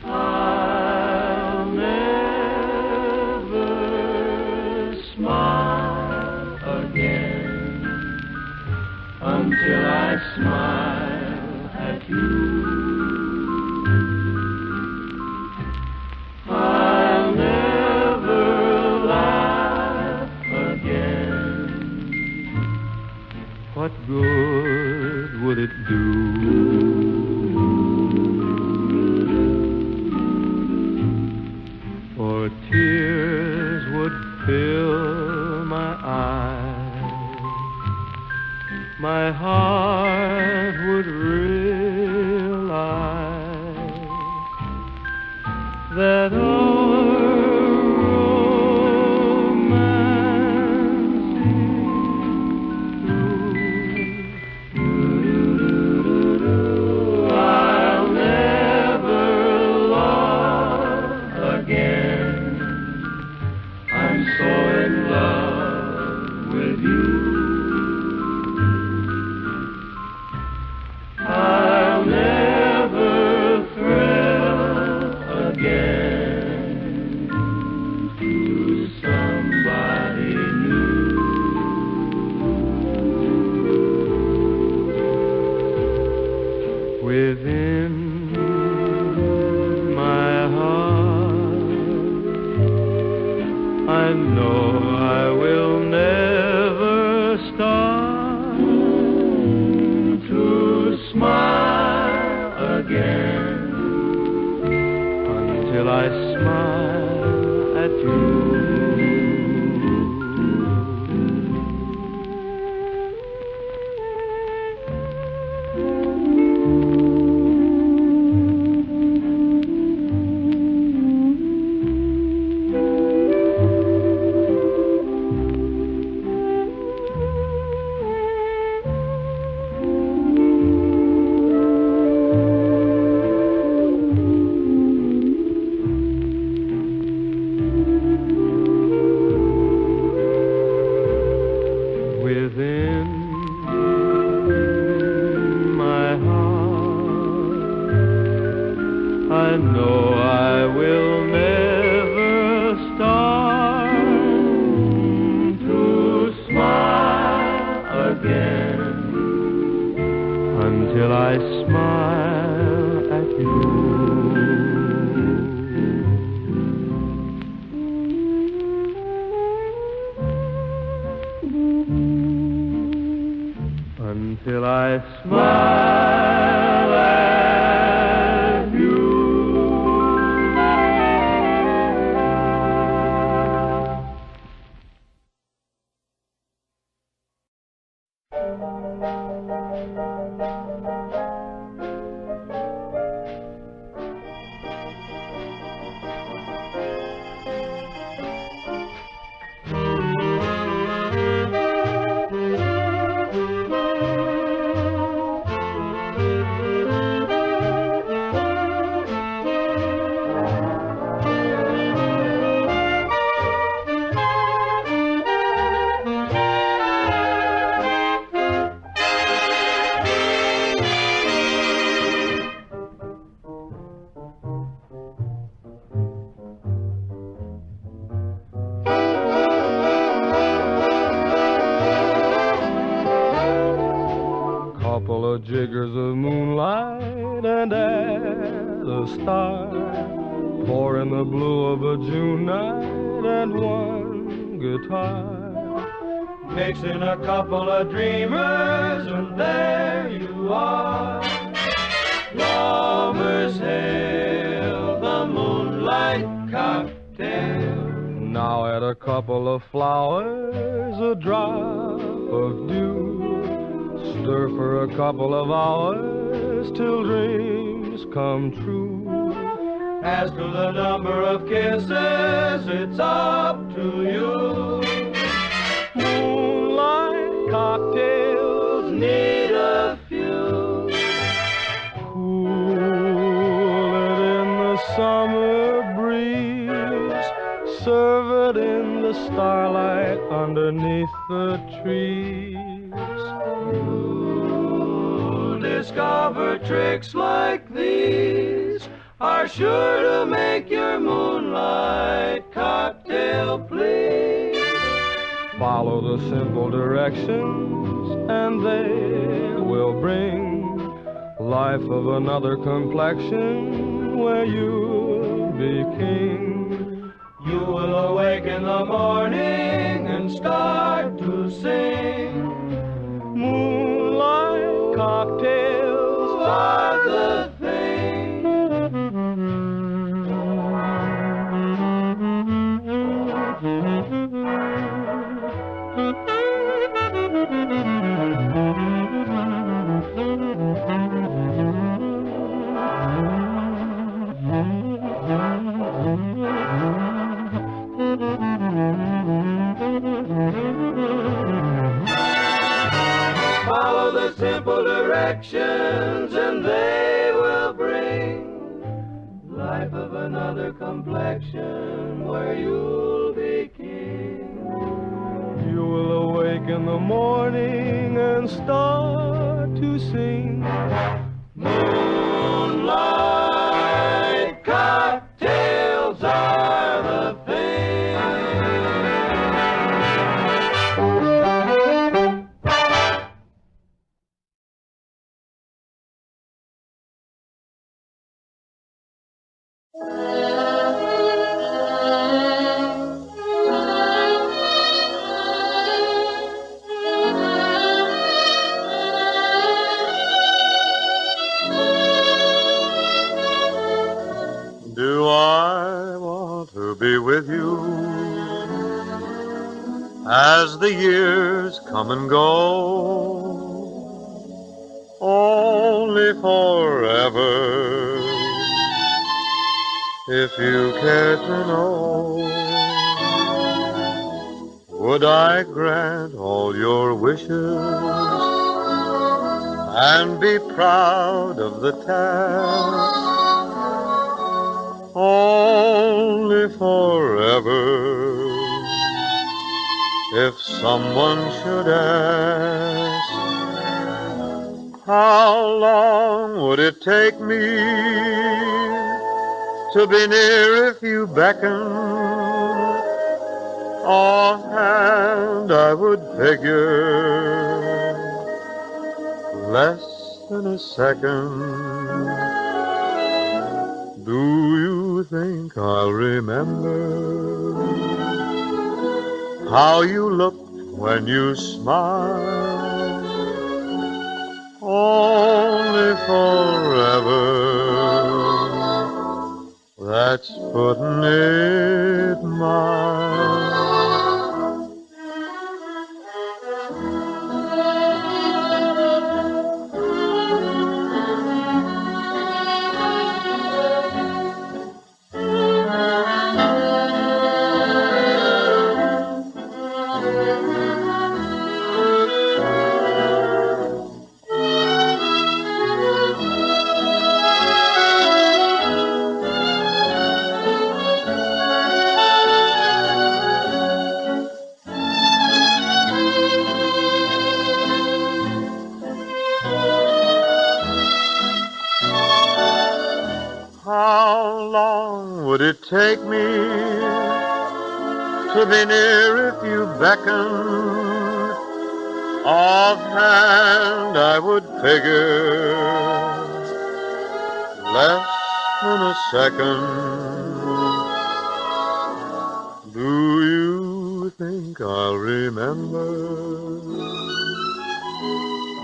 I'll never smile again until I smile at you. I'll never laugh again. What good would it do? For tears would fill my eyes, my heart would realize that our romance is through. I'll never love again. I'm so in love with you. I'll never thrill again to somebody new. Within my heart, I know I will never start to smile again until I smile at you. Within my heart, I know I will never start to smile again until I smile at you. Until I smile at you. Couple of jiggers of moonlight and add a star, pour in the blue of a June night and one guitar. Mix in a couple of dreamers and there you are. Lovers hail the moonlight cocktail. Now add a couple of flowers, a drop of dew. Stir for a couple of hours till dreams come true. As to the number of kisses, it's up to you. Moonlight cocktails need a few. Cool it in the summer breeze. Serve it in the starlight underneath the trees. You discover tricks like these are sure to make your moonlight cocktail please. Follow the simple directions and they will bring life of another complexion where you'll be king. You will awake in the morning and start to sing. Moonlight cocktails are the thing. Follow the simple directions and they will bring life of another complexion where you'll be king. You will awake in the morning and start to sing. Moonlight cocktails are the thing. Do I want to be with you as the years come and go, only forever, if you care to know? Would I grant all your wishes and be proud of the task? Only forever, if someone should ask, how long would it take me to be near if you beckon? Offhand I would figure less than a second. Do you think I'll remember how you looked when you smiled? Only forever, that's putting it mild. How long would it take me to be near if you beckoned? Offhand I would figure less than a second. Do you think I'll remember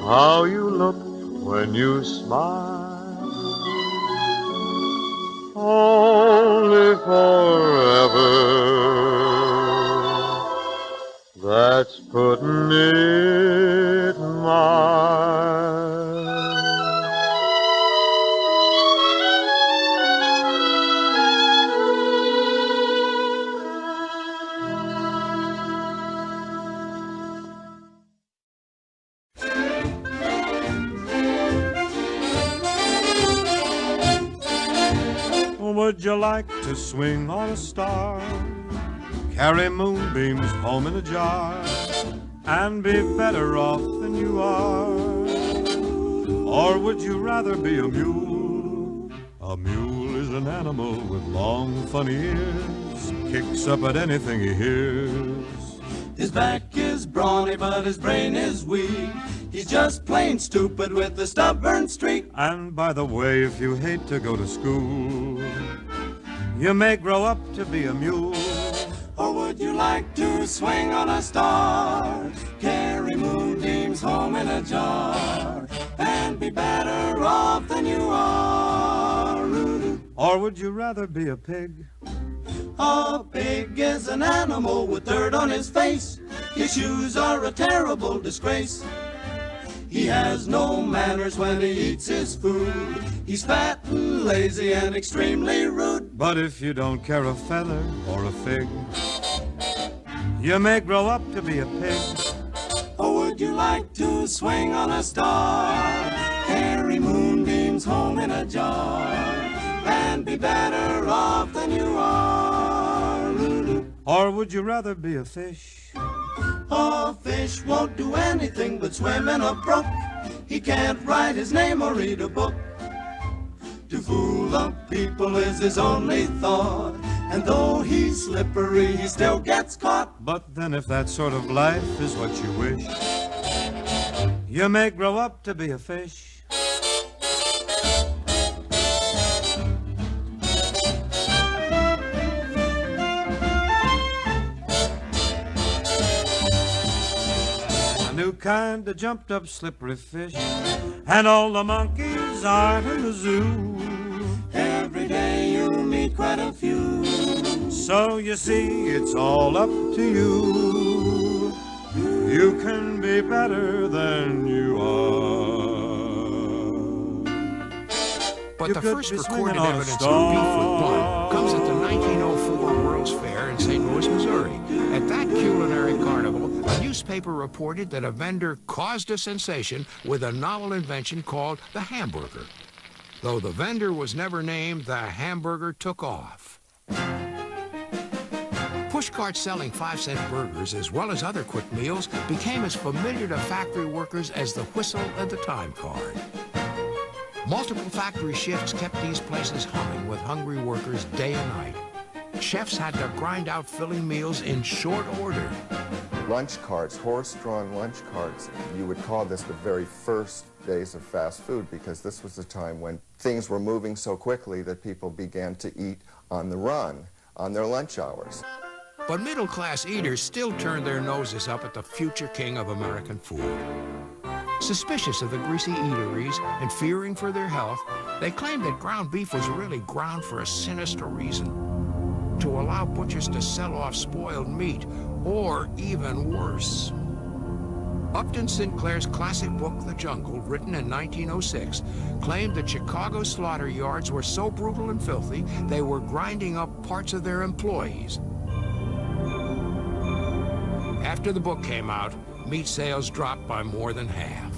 how you looked when you smiled? Only forever, that's putting it mild. Would you like to swing on a star, carry moonbeams home in a jar, and be better off than you are? Or would you rather be a mule? A mule is an animal with long, funny ears, kicks up at anything he hears. His back is brawny, but his brain is weak. He's just plain stupid with a stubborn streak. And by the way, if you hate to go to school, you may grow up to be a mule. Or would you like to swing on a star, carry moonbeams home in a jar, and be better off than you are? Or would you rather be a pig? A pig is an animal with dirt on his face. His shoes are a terrible disgrace. He has no manners when he eats his food. He's fat and lazy and extremely rude. But if you don't care a feather or a fig, you may grow up to be a pig. Or would you like to swing on a star, carry moonbeams home in a jar, and be better off than you are? Or would you rather be a fish? A fish won't do anything but swim in a brook. He can't write his name or read a book. To fool the people is his only thought, and though he's slippery, he still gets caught. But then if that sort of life is what you wish, you may grow up to be a fish. New kind of jumped up slippery fish, and all the monkeys are in the zoo. Every day you'll meet quite a few. So you see, it's all up to you. You can be better than you are. But You the could first be recorded swinging on a evidence of beef with blood star. comes at the 1904 World's Fair in St. Louis, Missouri. At that culinary carnival, a newspaper reported that a vendor caused a sensation with a novel invention called the hamburger. Though the vendor was never named, the hamburger took off. Pushcarts selling 5-cent burgers, as well as other quick meals, became as familiar to factory workers as the whistle and the time card. Multiple factory shifts kept these places humming with hungry workers day and night. Chefs had to grind out filling meals in short order. Lunch carts, horse-drawn lunch carts, you would call this the very first days of fast food, because this was the time when things were moving so quickly that people began to eat on the run, on their lunch hours. But middle-class eaters still turned their noses up at the future king of American food. Suspicious of the greasy eateries and fearing for their health, they claimed that ground beef was really ground for a sinister reason: to allow butchers to sell off spoiled meat, or even worse. Upton Sinclair's classic book, The Jungle, written in 1906, claimed that Chicago slaughter yards were so brutal and filthy they were grinding up parts of their employees. After the book came out, meat sales dropped by more than half.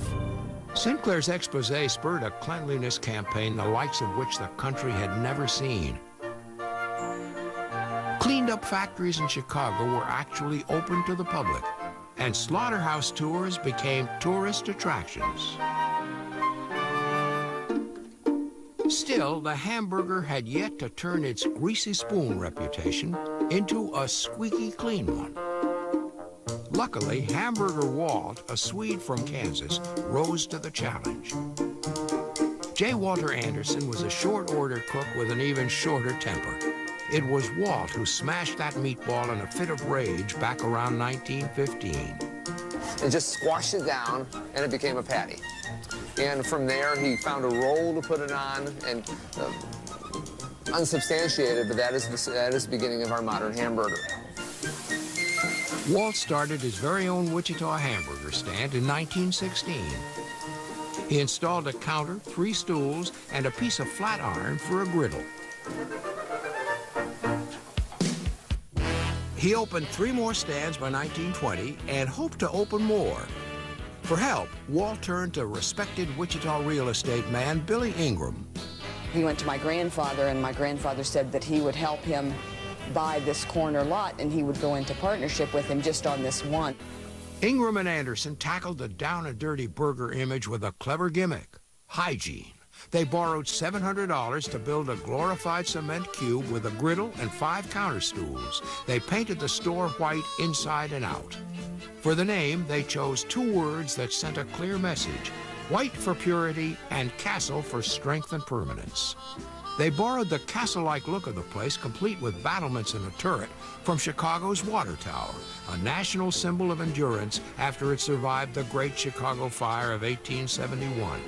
Sinclair's expose spurred a cleanliness campaign the likes of which the country had never seen. Cleaned-up factories in Chicago were actually open to the public, and slaughterhouse tours became tourist attractions. Still, the hamburger had yet to turn its greasy spoon reputation into a squeaky clean one. Luckily, Hamburger Walt, a Swede from Kansas, rose to the challenge. J. Walter Anderson was a short-order cook with an even shorter temper. It was Walt who smashed that meatball in a fit of rage back around 1915. And just squashed it down, and it became a patty. And from there, he found a roll to put it on, and unsubstantiated, but that is the beginning of our modern hamburger. Walt started his very own Wichita hamburger stand in 1916. He installed a counter, 3 stools, and a piece of flat iron for a griddle. He opened 3 more stands by 1920 and hoped to open more. For help, Walt turned to respected Wichita real estate man Billy Ingram. He went to my grandfather, and my grandfather said that he would help him buy this corner lot, and he would go into partnership with him just on this one. Ingram and Anderson tackled the down-and-dirty burger image with a clever gimmick: Hygiene. They borrowed $700 to build a glorified cement cube with a griddle and 5 counter stools. They painted the store white inside and out. For the name, they chose 2 words that sent a clear message: white for purity and castle for strength and permanence. They borrowed the castle-like look of the place, complete with battlements and a turret, from Chicago's water tower, a national symbol of endurance after it survived the Great Chicago Fire of 1871.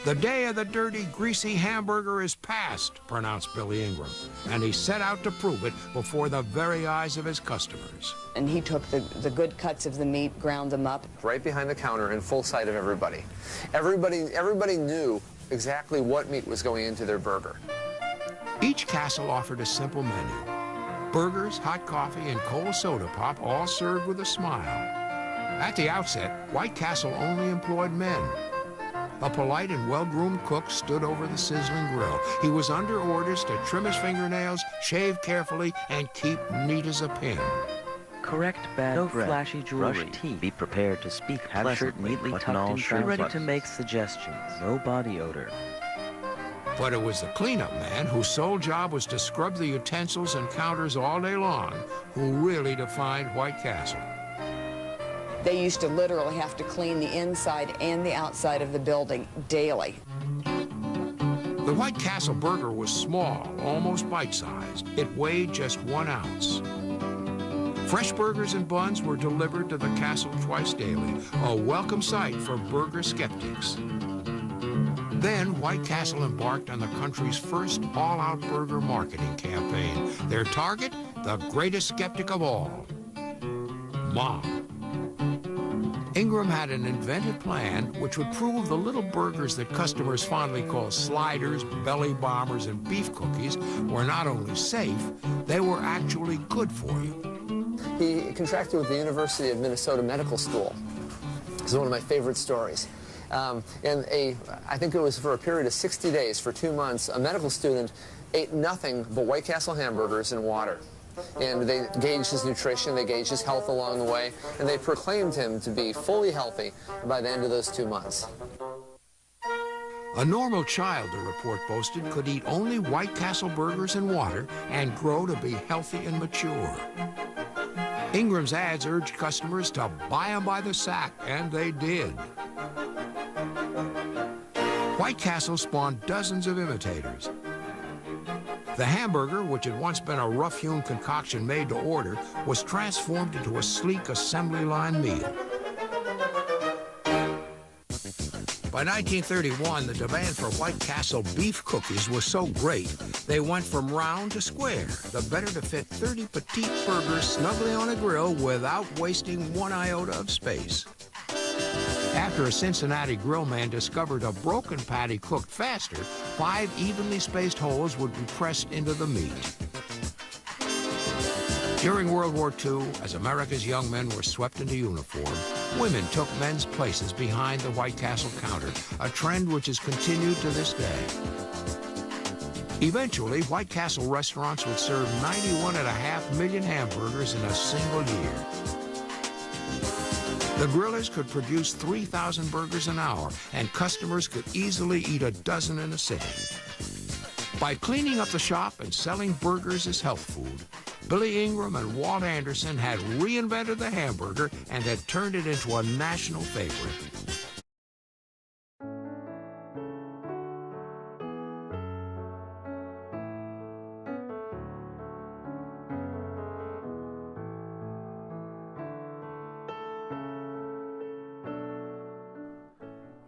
"The day of the dirty, greasy hamburger is past," pronounced Billy Ingram, and he set out to prove it before the very eyes of his customers. And he took the good cuts of the meat, ground them up. Right behind the counter in full sight of everybody. Everybody knew exactly what meat was going into their burger. Each castle offered a simple menu: burgers, hot coffee, and cold soda pop, all served with a smile. At the outset, White Castle only employed men. A polite and well-groomed cook stood over the sizzling grill. He was under orders to trim his fingernails, shave carefully, and keep neat as a pin. Correct bad No breath, flashy jewelry. brush teeth, Be prepared to speak have shirt pleasantly, neatly button tucked all in shirts, ready buttons. to make suggestions. No body odor. But it was the cleanup man, whose sole job was to scrub the utensils and counters all day long, who really defined White Castle. They used to literally have to clean the inside and the outside of the building daily. The White Castle burger was small, almost bite-sized. It weighed just 1 ounce. Fresh burgers and buns were delivered to the castle twice daily, a welcome sight for burger skeptics. Then White Castle embarked on the country's first all-out burger marketing campaign. Their target, the greatest skeptic of all, Mom. Ingram had an inventive plan which would prove the little burgers that customers fondly call sliders, belly bombers, and beef cookies were not only safe, they were actually good for you. He contracted with the University of Minnesota Medical School. It's one of my favorite stories. I think it was for a period of 60 days, for 2 months, a medical student ate nothing but White Castle hamburgers and water. And they gauged his nutrition, they gauged his health along the way, and they proclaimed him to be fully healthy by the end of those 2 months. A normal child, the report boasted, could eat only White Castle burgers and water and grow to be healthy and mature. Ingram's ads urged customers to buy them by the sack, and they did. White Castle spawned dozens of imitators. The hamburger, which had once been a rough-hewn concoction made to order, was transformed into a sleek assembly line meal. By 1931, the demand for White Castle beef cookies was so great, they went from round to square, the better to fit 30 petite burgers snugly on a grill without wasting 1 iota of space. After a Cincinnati grill man discovered a broken patty cooked faster, 5 evenly spaced holes would be pressed into the meat. During World War II, as America's young men were swept into uniform, women took men's places behind the White Castle counter, a trend which has continued to this day. Eventually, White Castle restaurants would serve 91.5 million hamburgers in a single year. The grillers could produce 3,000 burgers an hour, and customers could easily eat a dozen in a sitting. By cleaning up the shop and selling burgers as health food, Billy Ingram and Walt Anderson had reinvented the hamburger and had turned it into a national favorite.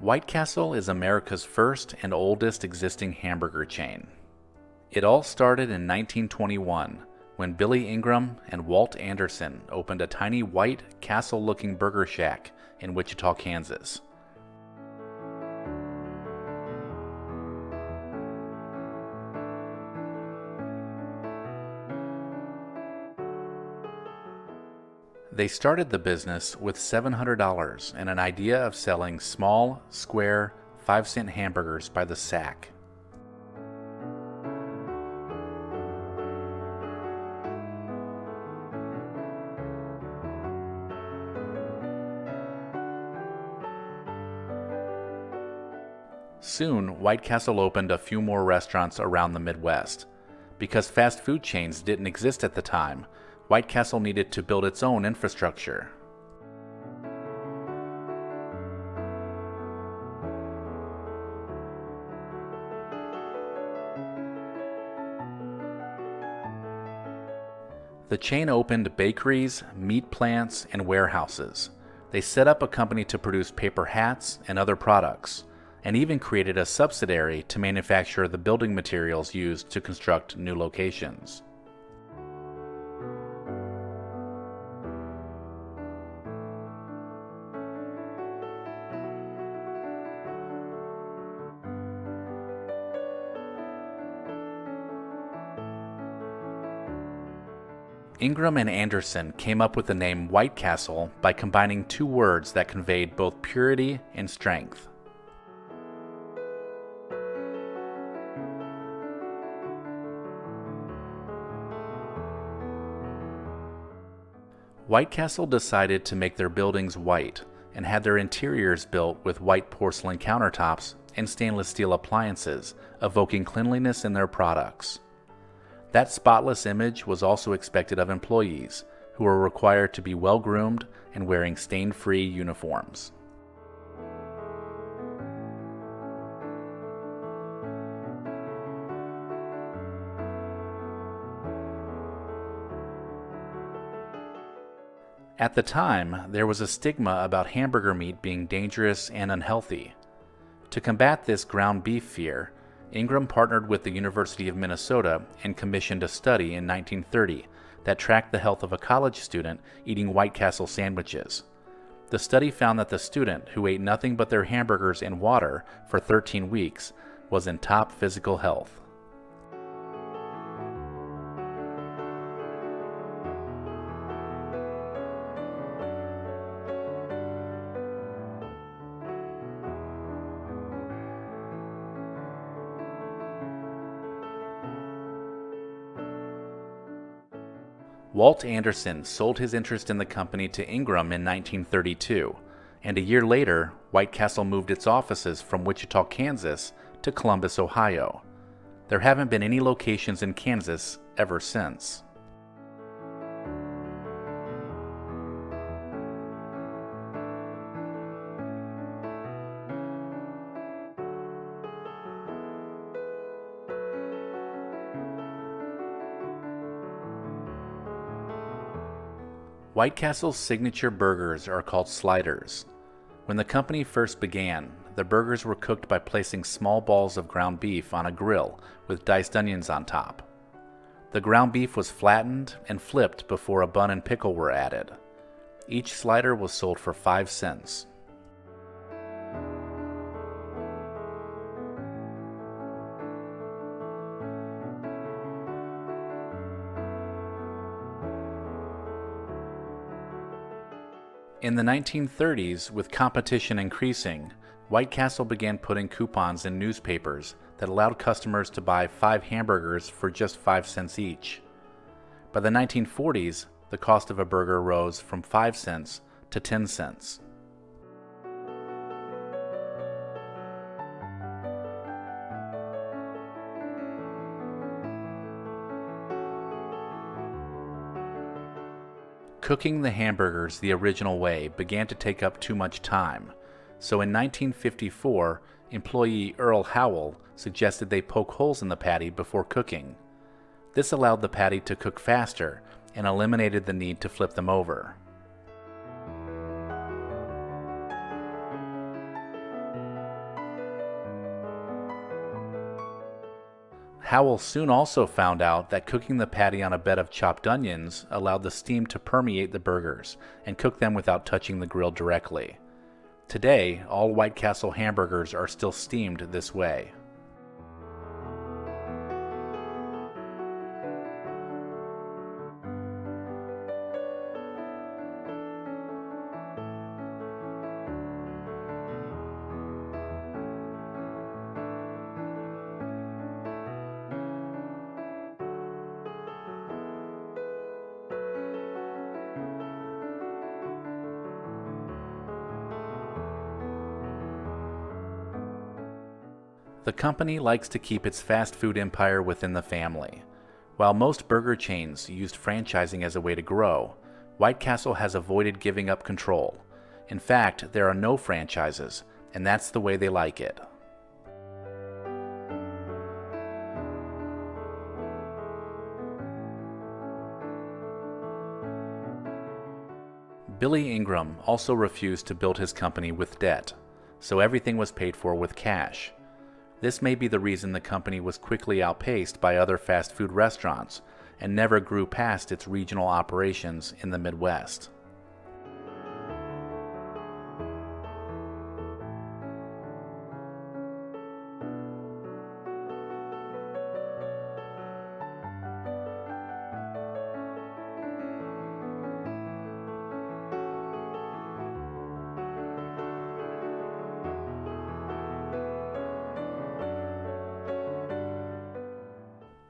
White Castle is America's first and oldest existing hamburger chain. It all started in 1921 when Billy Ingram and Walt Anderson opened a tiny White Castle-looking burger shack in Wichita, Kansas. They started the business with $700 and an idea of selling small, square, 5-cent hamburgers by the sack. Soon, White Castle opened a few more restaurants around the Midwest. Because fast food chains didn't exist at the time, White Castle needed to build its own infrastructure. The chain opened bakeries, meat plants, and warehouses. They set up a company to produce paper hats and other products, and even created a subsidiary to manufacture the building materials used to construct new locations. Ingram and Anderson came up with the name White Castle by combining two words that conveyed both purity and strength. White Castle decided to make their buildings white and had their interiors built with white porcelain countertops and stainless steel appliances, evoking cleanliness in their products. That spotless image was also expected of employees, who were required to be well-groomed and wearing stain-free uniforms. At the time, there was a stigma about hamburger meat being dangerous and unhealthy. To combat this ground beef fear, Ingram partnered with the University of Minnesota and commissioned a study in 1930 that tracked the health of a college student eating White Castle sandwiches. The study found that the student, who ate nothing but their hamburgers and water for 13 weeks, was in top physical health. Walt Anderson sold his interest in the company to Ingram in 1932, and a year later, White Castle moved its offices from Wichita, Kansas to Columbus, Ohio. There haven't been any locations in Kansas ever since. White Castle's signature burgers are called sliders. When the company first began, the burgers were cooked by placing small balls of ground beef on a grill with diced onions on top. The ground beef was flattened and flipped before a bun and pickle were added. Each slider was sold for 5 cents. In the 1930s, with competition increasing, White Castle began putting coupons in newspapers that allowed customers to buy 5 hamburgers for just 5 cents each. By the 1940s, the cost of a burger rose from 5 cents to 10 cents. Cooking the hamburgers the original way began to take up too much time, so in 1954, employee Earl Howell suggested they poke holes in the patty before cooking. This allowed the patty to cook faster and eliminated the need to flip them over. Howell soon also found out that cooking the patty on a bed of chopped onions allowed the steam to permeate the burgers and cook them without touching the grill directly. Today, all White Castle hamburgers are still steamed this way. The company likes to keep its fast food empire within the family. While most burger chains used franchising as a way to grow, White Castle has avoided giving up control. In fact, there are no franchises, and that's the way they like it. Billy Ingram also refused to build his company with debt, so everything was paid for with cash. This may be the reason the company was quickly outpaced by other fast food restaurants and never grew past its regional operations in the Midwest.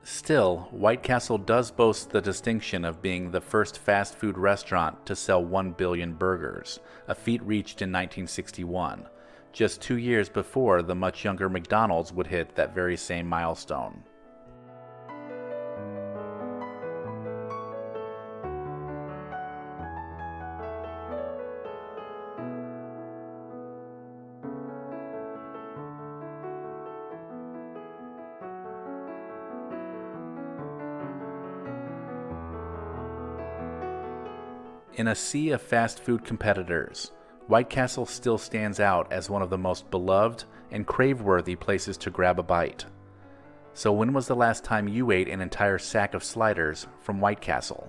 Still, White Castle does boast the distinction of being the first fast food restaurant to sell 1 billion burgers, a feat reached in 1961, just 2 years before the much younger McDonald's would hit that very same milestone. In a sea of fast food competitors, White Castle still stands out as one of the most beloved and crave-worthy places to grab a bite. So when was the last time you ate an entire sack of sliders from White Castle?